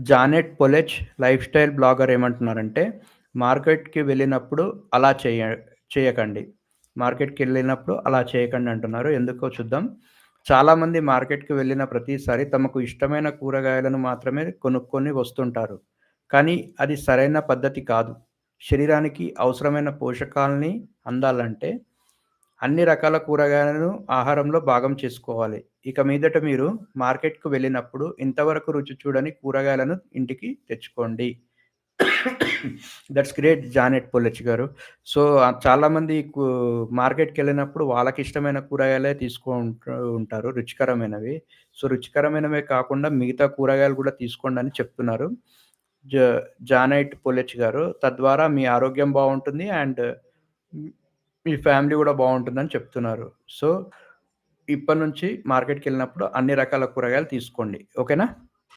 Janet పొలెచ్ life style blogger ఏమంటున్నారంటే, మార్కెట్‌కి వెళ్ళినప్పుడు అలా చేయకండి. మార్కెట్‌కెళ్ళినప్పుడు అలా చేయకండి అంటున్నారు. ఎందుకో చూద్దాం. చాలామంది మార్కెట్‌కి వెళ్ళిన ప్రతిసారి తమకు ఇష్టమైన కూరగాయలను మాత్రమే కొనుక్కొని వస్తుంటారు. కానీ అది సరైన పద్ధతి కాదు. శరీరానికి అవసరమైన పోషకాల్ని అందాలంటే అన్ని రకాల కూరగాయలను ఆహారంలో భాగం చేసుకోవాలి. ఇక మీదట మీరు మార్కెట్‌కు వెళ్ళినప్పుడు ఇంతవరకు రుచి చూడని కూరగాయలను ఇంటికి తెచ్చుకోండి. దట్స్ గ్రేట్ జానెట్ పొలెచ్ గారు. సో, చాలామంది మార్కెట్‌కెళ్ళినప్పుడు వాళ్ళకిష్టమైన కూరగాయలే తీసుకుంటూ ఉంటారు రుచికరమైనవి. సో, రుచికరమైనవే కాకుండా మిగతా కూరగాయలు కూడా తీసుకోండని చెప్తున్నారు. జ జానైట్ పొలెచ్ గారు. తద్వారా మీ ఆరోగ్యం బావుంటుంది. అండ్ మీ ఫ్యామిలీ గూడా బావుంటుందని చెప్తున్నారు. సో, ఇప్పటి నుంచి మార్కెట్‌కెళ్ళినప్పుడు అన్ని రకాల కూరగాయలు తీసుకోండి. ఓకేనా?